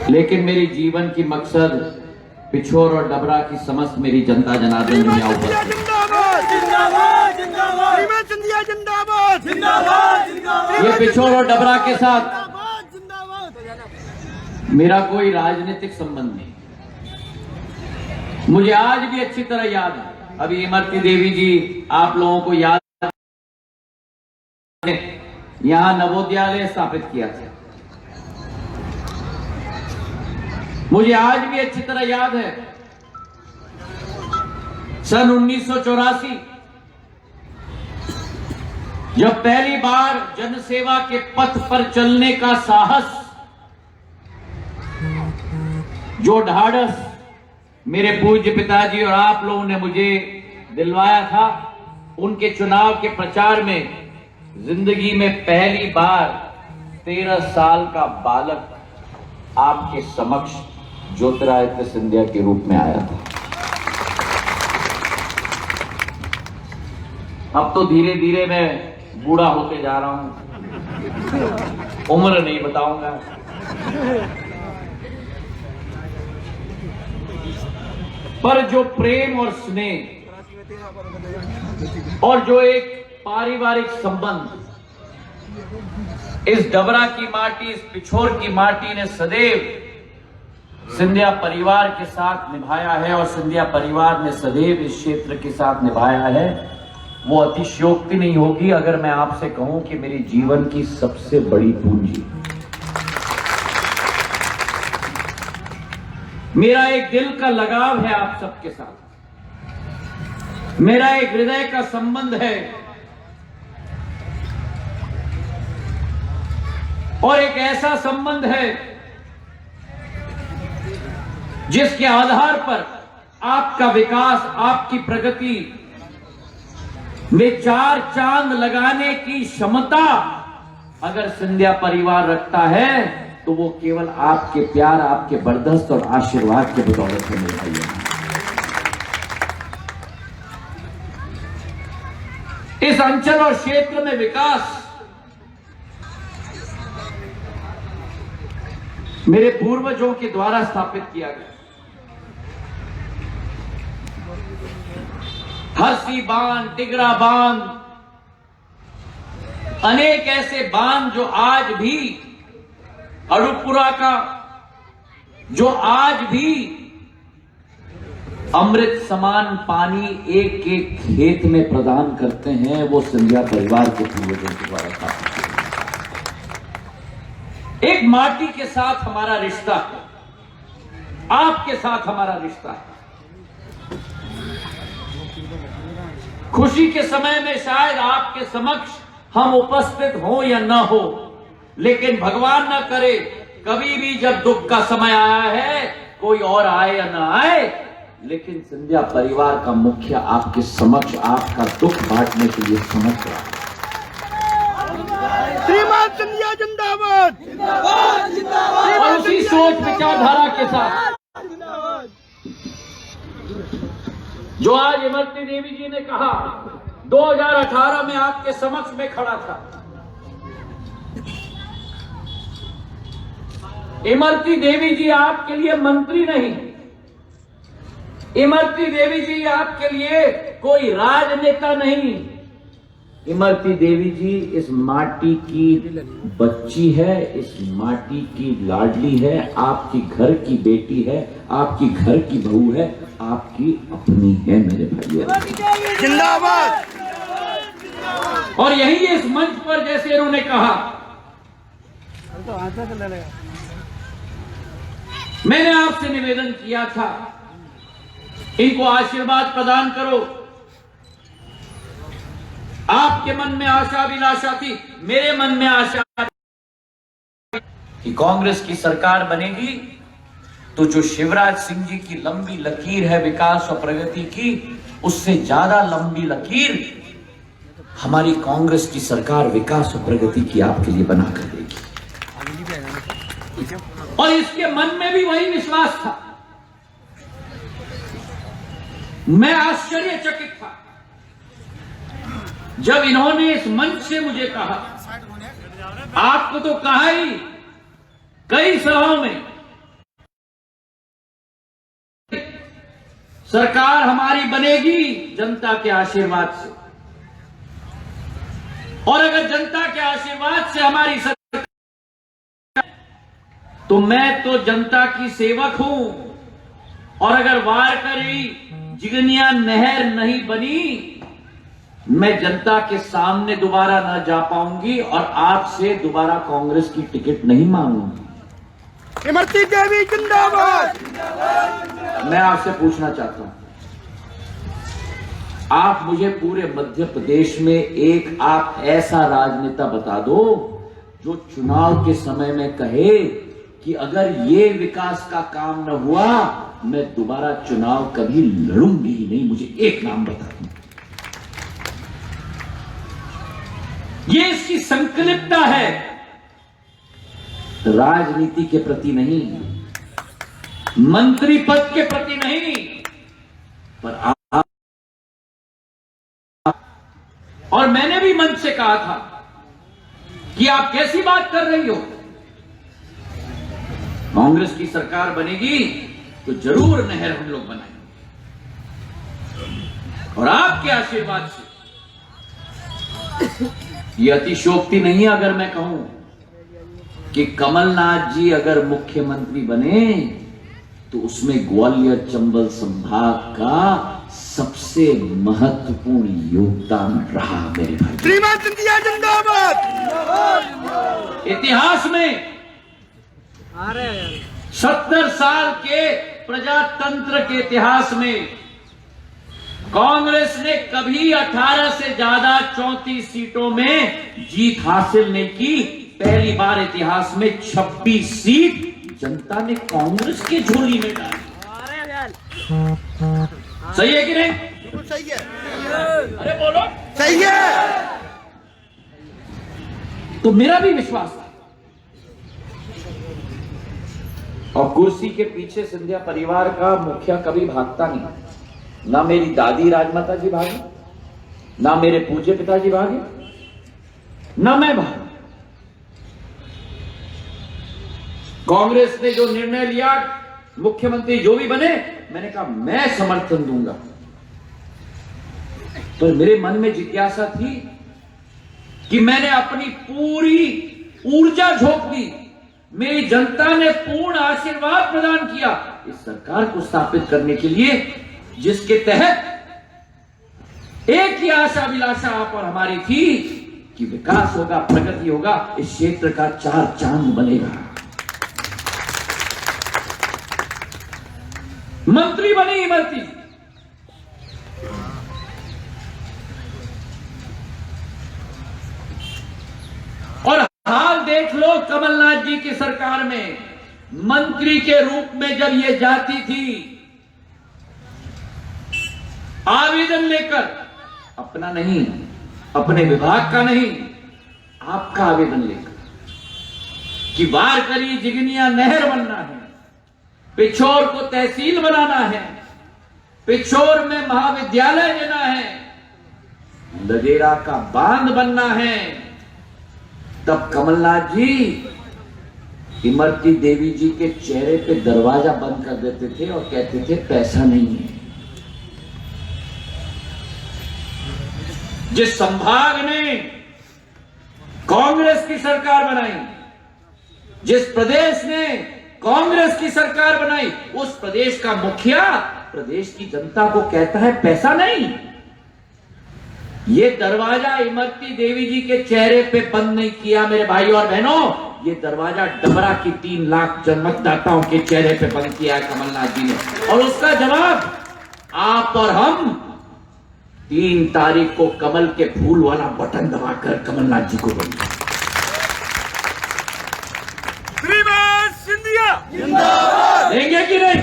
लेकिन मेरी जीवन की मकसद पिछोर और डबरा की समस्त मेरी जनता जनार्दन दुनिया ऊपर ये पिछोर और डबरा के साथ मेरा कोई राजनीतिक संबंध नहीं। मुझे आज भी अच्छी तरह याद है, अभी इमरती देवी जी आप लोगों को याद है, यहां नवोदयालय स्थापित किया था। मुझे आज भी अच्छी तरह याद है सन 1984 जब पहली बार जनसेवा के पथ पर चलने का साहस, जो ढाढ़स मेरे पूज्य पिताजी और आप लोगों ने मुझे दिलवाया था, उनके चुनाव के प्रचार में जिंदगी में पहली बार 13 साल का बालक आपके समक्ष ज्योतिरादित्य सिंधिया के रूप में आया था। अब तो धीरे धीरे मैं बूढ़ा होते जा रहा हूं, उम्र नहीं बताऊंगा। पर जो प्रेम और स्नेह और जो एक पारिवारिक संबंध इस डबरा की माटी, इस पिछोर की माटी ने सदैव सिंधिया परिवार के साथ निभाया है और सिंधिया परिवार ने सदैव इस क्षेत्र के साथ निभाया है, वो अतिशयोक्ति नहीं होगी अगर मैं आपसे कहूं कि मेरी जीवन की सबसे बड़ी पूंजी, मेरा एक दिल का लगाव है आप सबके साथ, मेरा एक हृदय का संबंध है और एक ऐसा संबंध है जिसके आधार पर आपका विकास, आपकी प्रगति में 4 चांद लगाने की क्षमता अगर सिंधिया परिवार रखता है तो वो केवल आपके प्यार, आपके बर्दस्त और आशीर्वाद के बदौलत है मेरे भाइयों। इस अंचल और क्षेत्र में विकास मेरे पूर्वजों के द्वारा स्थापित किया गया। हरसी बांध, टिगरा बांध, अनेक ऐसे बांध जो आज भी अड़ूपुरा का, जो आज भी अमृत समान पानी एक एक खेत में प्रदान करते हैं, वो सिंधिया परिवार के पूर्वजों के द्वारा स्थापित किया। एक माटी के साथ हमारा रिश्ता है, आपके साथ हमारा रिश्ता है। खुशी के समय में शायद आपके समक्ष हम उपस्थित हों या ना हो, लेकिन भगवान ना करे कभी भी जब दुख का समय आया है, कोई और आए या ना आए, लेकिन सिंधिया परिवार का मुखिया आपके समक्ष आपका दुख बांटने के लिए समझ रहा है। श्रीमान सिंधिया जिंदाबाद, जिंदाबाद, जिंदाबाद। और उसी सोच विचारधारा के साथ जो आज इमरती देवी जी ने कहा, 2018 में आपके समक्ष में खड़ा था। इमरती देवी जी आपके लिए मंत्री नहीं, इमरती देवी जी आपके लिए कोई राजनेता नहीं, इमरती देवी जी इस माटी की बच्ची है, इस माटी की लाडली है, आपकी घर की बेटी है, आपकी घर की बहू है, आपकी अपनी है मेरे भाइयों। जिंदाबाद। और यही इस मंच पर जैसे इन्होंने कहा, मैंने आपसे निवेदन किया था इनको आशीर्वाद प्रदान करो। आपके मन में आशा अभिलाषा थी, मेरे मन में आशा कि कांग्रेस की सरकार बनेगी तो जो शिवराज सिंह जी की लंबी लकीर है विकास और प्रगति की, उससे ज्यादा लंबी लकीर हमारी कांग्रेस की सरकार विकास और प्रगति की आपके लिए बनाकर देगी। और इसके मन में भी वही विश्वास था। मैं आश्चर्यचकित था जब इन्होंने इस मंच से मुझे कहा, आपको तो कहा ही कई सभाओं में सरकार हमारी बनेगी जनता के आशीर्वाद से, और अगर जनता के आशीर्वाद से हमारी सरकार, तो मैं तो जनता की सेवक हूं, और अगर वारकरी जिगनिया नहर नहीं बनी, मैं जनता के सामने दोबारा ना जा पाऊंगी और आपसे दोबारा कांग्रेस की टिकट नहीं मांगूंगी। इमरती देवी जिंदाबाद। मैं आपसे पूछना चाहता हूं, आप मुझे पूरे मध्य प्रदेश में एक आप ऐसा राजनेता बता दो जो चुनाव के समय में कहे कि अगर ये विकास का काम न हुआ मैं दोबारा चुनाव कभी लड़ूंगी ही नहीं। मुझे एक नाम बता दो। ये इसकी संकल्पना है, राजनीति के प्रति नहीं, मंत्री पद के प्रति नहीं, पर आप, और मैंने भी मंच से कहा था कि आप कैसी बात कर रही हो, कांग्रेस की सरकार बनेगी तो जरूर नहर हम लोग बनाएंगे, और आपके आशीर्वाद से। यह अतिशोक्ति नहीं है अगर मैं कहूं कि कमलनाथ जी अगर मुख्यमंत्री बने तो उसमें ग्वालियर चंबल संभाग का सबसे महत्वपूर्ण योगदान रहा मेरे भाई। श्रीमान सिंधिया जिंदाबाद। इतिहास में 70 साल के प्रजातंत्र के इतिहास में कांग्रेस ने कभी 18 से ज्यादा 34 सीटों में जीत हासिल नहीं की। पहली बार इतिहास में 26 सीट जनता ने कांग्रेस के झोली में डाली। सही है कि नहीं? बिल्कुल सही है। अरे बोलो सही है। तो मेरा भी विश्वास था, और कुर्सी के पीछे सिंधिया परिवार का मुखिया कभी भागता नहीं। ना मेरी दादी राजमाता जी भागे, ना मेरे पूज्य पिताजी भागे, ना मैं भागा। कांग्रेस ने जो निर्णय लिया, मुख्यमंत्री जो भी बने, मैंने कहा मैं समर्थन दूंगा। तो मेरे मन में जिज्ञासा थी कि मैंने अपनी पूरी ऊर्जा झोंक दी, मेरी जनता ने पूर्ण आशीर्वाद प्रदान किया इस सरकार को स्थापित करने के लिए, जिसके तहत एक ही आशा अभिलाषा आप और हमारी थी कि विकास होगा, प्रगति होगा, इस क्षेत्र का 4 चांद बनेगा। मंत्री बनी इमरती, और हाल देख लो कमलनाथ जी की सरकार में मंत्री के रूप में जब ये जाती थी आवेदन लेकर, अपना नहीं, अपने विभाग का नहीं, आपका आवेदन लेकर कि वारकरी जिगनिया नहर बनना है, पिछोर को तहसील बनाना है, पिछोर में महाविद्यालय देना है, लदेरा का बांध बनना है, तब कमलनाथ जी इमरती देवी जी के चेहरे पे दरवाजा बंद कर देते थे और कहते थे पैसा नहीं है। जिस संभाग ने कांग्रेस की सरकार बनाई, जिस प्रदेश ने कांग्रेस की सरकार बनाई, उस प्रदेश का मुखिया प्रदेश की जनता को कहता है पैसा नहीं। ये दरवाजा इमरती देवी जी के चेहरे पे बंद नहीं किया मेरे भाई और बहनों, ये दरवाजा डबरा की 3 लाख मतदाताओं के चेहरे पे बंद किया है कमलनाथ जी ने, और उसका जवाब आप और हम 3 तारीख को कमल के फूल वाला बटन दबाकर कमलनाथ जी को देंगे। श्रीमान सिंधिया जिंदाबाद। देंगे कि नहीं?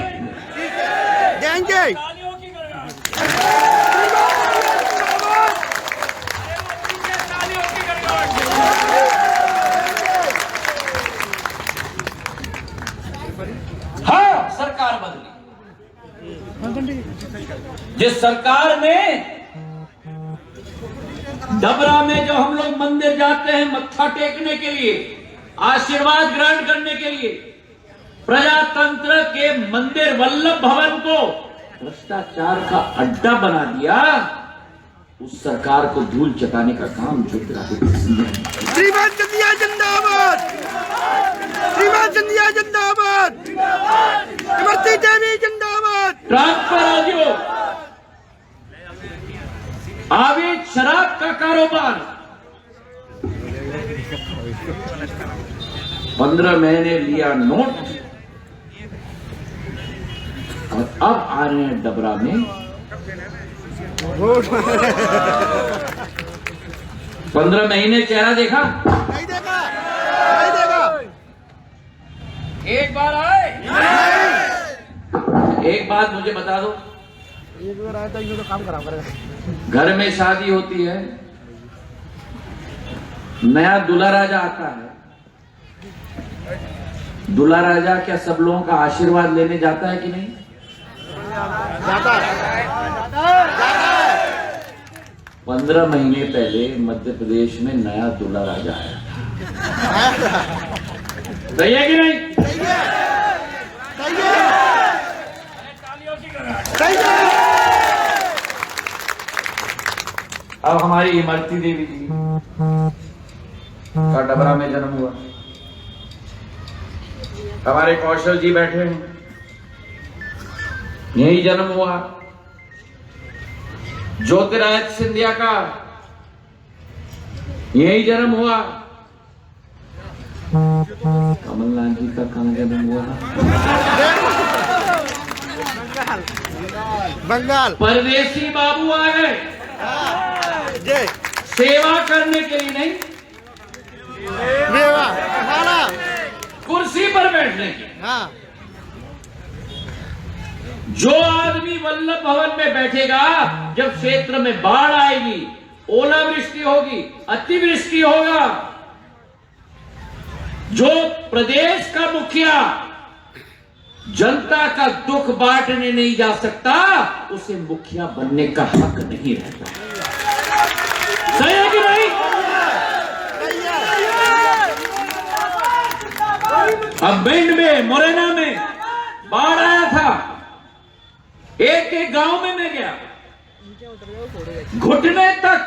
देंगे। हाँ, सरकार बदली। जिस सरकार ने डबरा में जो हम लोग मंदिर जाते हैं मत्था टेकने के लिए, आशीर्वाद ग्रहण करने के लिए, प्रजातंत्र के मंदिर वल्लभ भवन को भ्रष्टाचार का अड्डा बना दिया, उस सरकार को धूल चटाने का काम ज्योतिरादित्य सिंधिया ने किया। श्रीमान सिंधिया जिंदाबाद, श्रीमान सिंधिया जिंदाबाद, इमरती देवी जिंदाबाद। ट्रांसफर आदियो, अवैध शराब का कारोबार 15 महीने लिया नोट, और अब आ रहे हैं डबरा में 15 महीने चेहरा देखा, नहीं देखा, नहीं देखा। एक बार आए। एक बात मुझे बता दो, एक बार आया तो ये तो काम खराब करेगा। घर में शादी होती है, नया दूल्हा राजा आता है, दूल्हा राजा क्या सब लोगों का आशीर्वाद लेने जाता है कि नहीं? जाता है, जाता है। 15 महीने पहले मध्य प्रदेश में नया दूल्हा राजा आया, सही है कि नहीं? सही है, सही है, सही है। अब हमारी इमरती देवी जी का डबरा में जन्म हुआ, हमारे कौशल जी बैठे हैं, यही जन्म हुआ। ज्योतिरादित्य सिंधिया का यही जन्म हुआ। कमलनाथ जी का कहां जन्म हुआ? बंगाल। परदेसी बाबू आ गए जय सेवा करने के लिए नहीं, मेवा खाना। कुर्सी पर बैठने के। हाँ, जो आदमी वल्लभ भवन में बैठेगा, जब क्षेत्र में बाढ़ आएगी, ओलावृष्टि होगी, अतिवृष्टि होगा, जो प्रदेश का मुखिया जनता का दुख बांटने नहीं जा सकता, उसे मुखिया बनने का हक नहीं रहता। सही है कि नहीं? अब भिंड में, मुरैना में बाढ़ आया था, एक एक गांव में मैं गया, घुटने तक,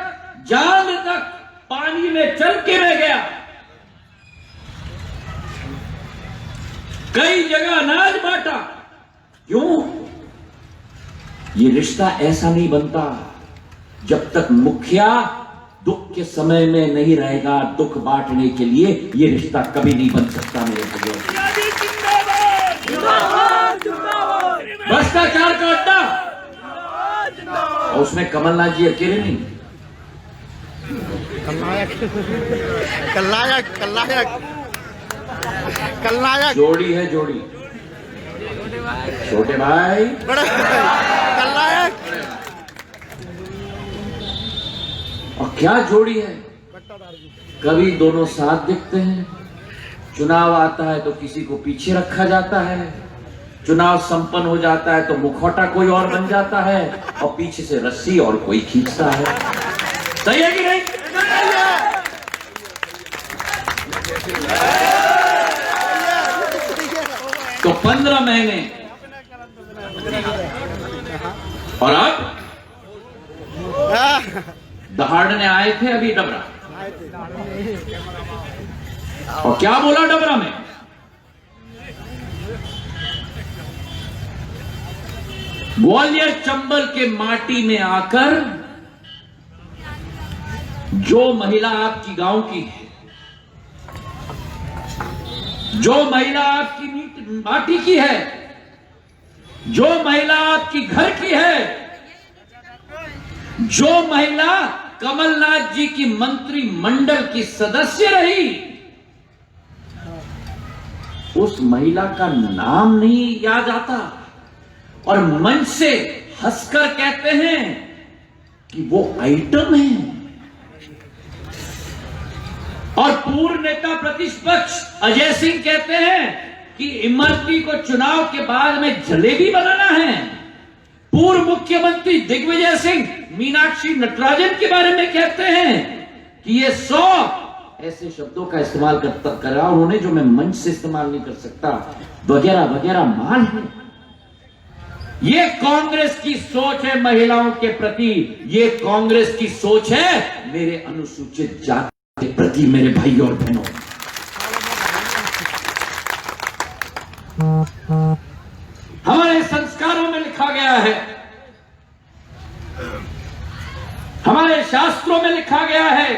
जान तक पानी में चल के मैं गया। कई जगह अनाज बांटा। क्यों? ये रिश्ता ऐसा नहीं बनता जब तक मुखिया दुख के समय में नहीं रहेगा दुख बांटने के लिए। ये रिश्ता कभी नहीं बन सकता मेरे भाइयों। भ्रष्टाचार का अड्डा, और उसमें कमलनाथ जी अकेले नहीं, कल्लायक, कल्लायक, कल्लायक। जोड़ी है जोड़ी, छोटे भाई बड़े कल्लायक। और क्या जोड़ी है, कभी दोनों साथ दिखते हैं, चुनाव आता है तो किसी को पीछे रखा जाता है, चुनाव संपन्न हो जाता है तो मुखौटा कोई और बन जाता है, और पीछे से रस्सी और कोई खींचता है। सही है कि नहीं? तो 15 महीने, और अब दहाड़ने आए थे अभी डबरा, और क्या बोला डबरा में? ग्वालियर चंबल के माटी में आकर जो महिला आपकी गांव की है, जो महिला आपकी माटी की है, जो महिला आपकी घर की है, जो महिला कमलनाथ जी की मंत्रिमंडल की सदस्य रही, उस महिला का नाम नहीं याद आता, और मंच से हंसकर कहते हैं कि वो आइटम है। और पूर्व नेता प्रतिपक्ष अजय सिंह कहते हैं कि इमरती को चुनाव के बाद में जलेबी बनाना है। पूर्व मुख्यमंत्री दिग्विजय सिंह मीनाक्षी नटराजन के बारे में कहते हैं कि ये 100 ऐसे शब्दों का इस्तेमाल करा उन्होंने जो मैं मंच से इस्तेमाल नहीं कर सकता, वगैरह वगैरह माल है। ये कांग्रेस की सोच है महिलाओं के प्रति, ये कांग्रेस की सोच है मेरे अनुसूचित जाति के प्रति, मेरे भाई और बहनों। हमारे संस्कारों में लिखा गया है, हमारे शास्त्रों में लिखा गया है,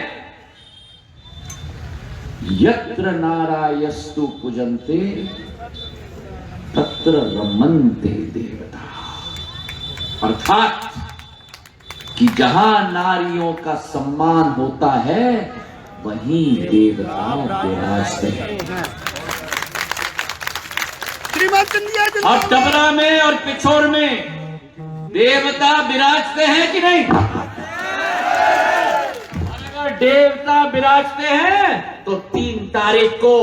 यत्र नारायस्तु पूजन्ते तत्र रमन्ते देवता। अर्थात कि जहां नारियों का सम्मान होता है वहीं देवता विराजते हैं। और डबरा में और पिछोर में देवता विराजते हैं कि नहीं? अगर देवता विराजते हैं तो 3 तारीख को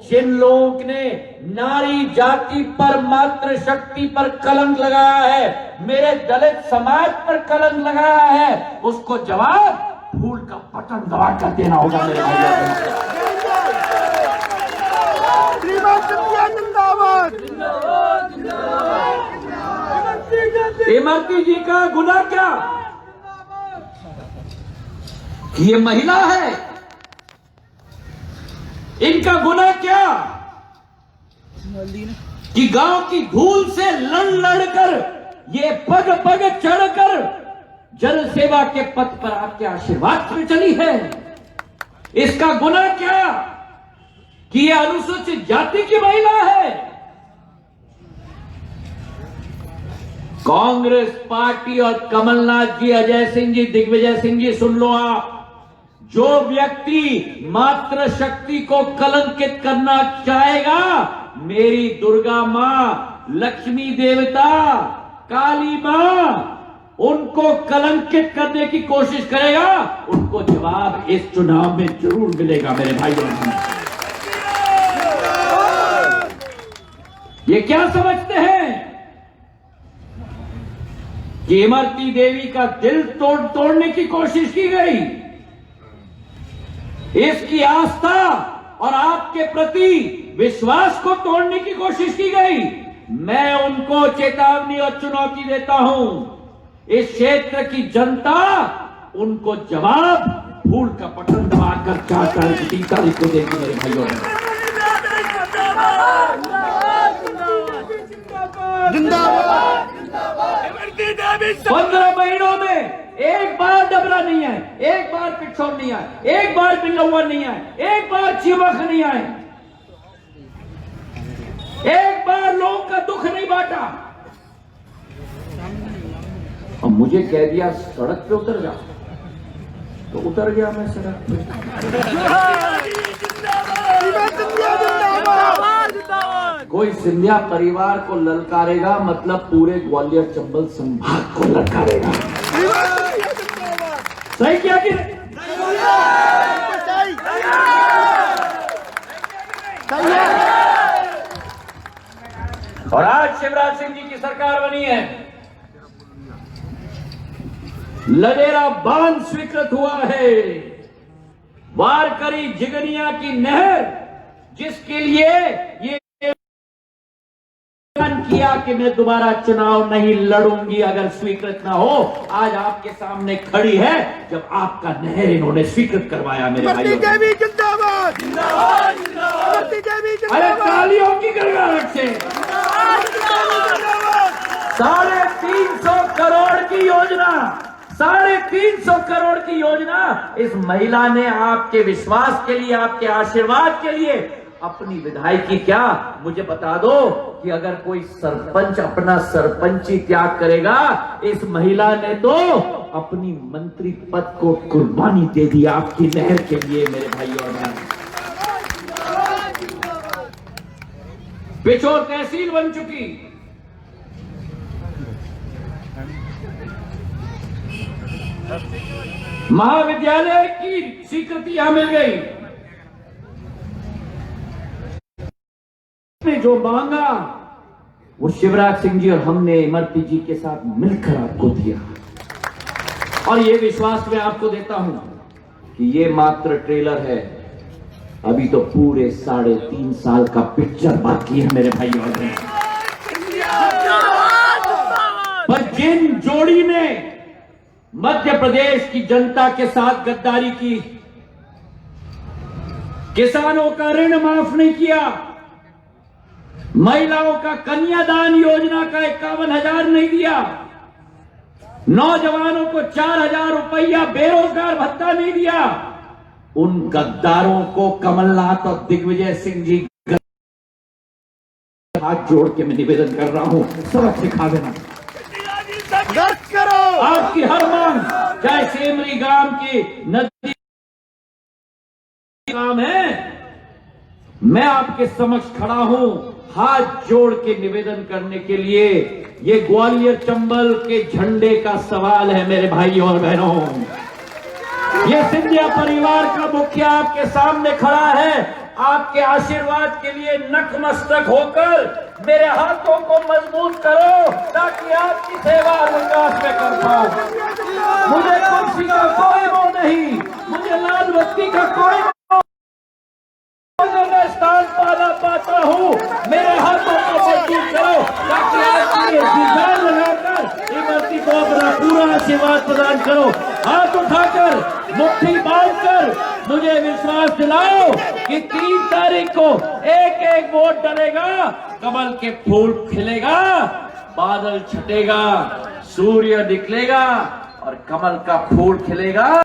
जिन लोगों ने नारी जाति पर, मातृ शक्ति पर कलंक लगाया है, मेरे दलित समाज पर कलंक लगाया है, उसको जवाब फूल का बटन दबा कर देना होगा मेरे भाई। इमरती जी का गुनाह क्या कि ये महिला है? इनका गुनाह क्या कि गांव की धूल से लड़ कर, ये पग पग चढ़कर जन सेवा के पथ पर आपके आशीर्वाद में चली है? इसका गुनाह क्या कि ये अनुसूचित जाति की महिला है? कांग्रेस पार्टी और कमलनाथ जी, अजय सिंह जी, दिग्विजय सिंह जी, सुन लो आप, जो व्यक्ति मातृ शक्ति को कलंकित करना चाहेगा, मेरी दुर्गा मां, लक्ष्मी देवता, काली मां, उनको कलंकित करने की कोशिश करेगा, उनको जवाब इस चुनाव में जरूर मिलेगा मेरे भाइयों। ये क्या समझते हैं कि इमरती देवी का दिल तोड़ने की कोशिश की गई? इसकी आस्था और आपके प्रति विश्वास को तोड़ने की कोशिश की गई। मैं उनको चेतावनी और चुनौती देता हूं, इस क्षेत्र की जनता उनको जवाब फूल का बटन दबाकर 4 तारीख 3 तारीख को देगी मेरे भाइयों। जिंदाबाद। 15 महीनों में एक बार डबरा नहीं आए, एक बार पिछोर नहीं आए, एक बार बिल्लौआ नहीं आए, एक बार चिमख नहीं आए, एक बार लोगों का दुख नहीं बांटा, और मुझे कह दिया सड़क पे उतर जा, तो उतर गया मैं सड़क पे। कोई सिंधिया परिवार को ललकारेगा मतलब पूरे ग्वालियर चंबल संभाग को ललकारेगा। सही क्या कि और आज शिवराज सिंह जी की सरकार बनी है, लडेरा बांध स्वीकृत हुआ है, वारकरी जिगनिया की नहर, जिसके लिए ये किया कि मैं दोबारा चुनाव नहीं लड़ूंगी अगर स्वीकृत ना हो, आज आपके सामने खड़ी है जब आपका नहर इन्होंने स्वीकृत करवाया मेरे भाइयों। जिंदाबाद। अरे तालियों की गड़गड़ाहट से 350 करोड़ की योजना, 350 करोड़ की योजना इस महिला ने आपके विश्वास के लिए, आपके आशीर्वाद के लिए अपनी विधायकी क्या मुझे बता दो कि अगर कोई सरपंच अपना सरपंची त्याग करेगा, इस महिला ने तो अपनी मंत्री पद को कुर्बानी दे दी आपकी नहर के लिए मेरे भाइयों और बहनों। पिछोर तहसील बन चुकी, महाविद्यालय की स्वीकृति यहां मिल गई, ने जो मांगा वो शिवराज सिंह जी और हमने इमरती जी के साथ मिलकर आपको दिया, और ये विश्वास मैं आपको देता हूं कि ये मात्र ट्रेलर है, अभी तो पूरे 3.5 साल का पिक्चर बाकी है मेरे भाइयों और बहनों। जिन जोड़ी ने मध्य प्रदेश की जनता के साथ गद्दारी की, किसानों का ऋण माफ नहीं किया, महिलाओं का कन्यादान योजना का 51,000 नहीं दिया, नौजवानों को 4,000 रुपया बेरोजगार भत्ता नहीं दिया, उन गद्दारों को कमलनाथ और दिग्विजय सिंह जी हाथ जोड़ के मैं निवेदन कर रहा हूं, सबक सिखा देना। संघर्ष करो। आपकी हर मांग, चाहे सेमरी गांव की नदी काम है, मैं आपके समक्ष खड़ा हूं हाथ जोड़ के निवेदन करने के लिए। ये ग्वालियर चंबल के झंडे का सवाल है मेरे भाइयों और बहनों। ये सिंधिया परिवार का मुखिया आपके सामने खड़ा है, आपके आशीर्वाद के लिए नतमस्तक होकर मेरे हाथों को मजबूत करो ताकि आपकी सेवा विकास में कर पाऊं। मुझे कुर्सी का कोई मोह नहीं, मुझे लाल बत्ती का कोई मैं स्थान पाना पाता हूँ, मेरे हाथों को मजबूत करो ताकि आपकी दीवार लगाकर इमरती को अपना पूरा आशीर्वाद प्रदान करो। हाथ उठाकर मुट्ठी बांधकर मुझे विश्वास दिलाओ कि 3 तारीख को एक एक वोट डलेगा, कमल के फूल खिलेगा, बादल छटेगा, सूर्य निकलेगा और कमल का फूल खिलेगा।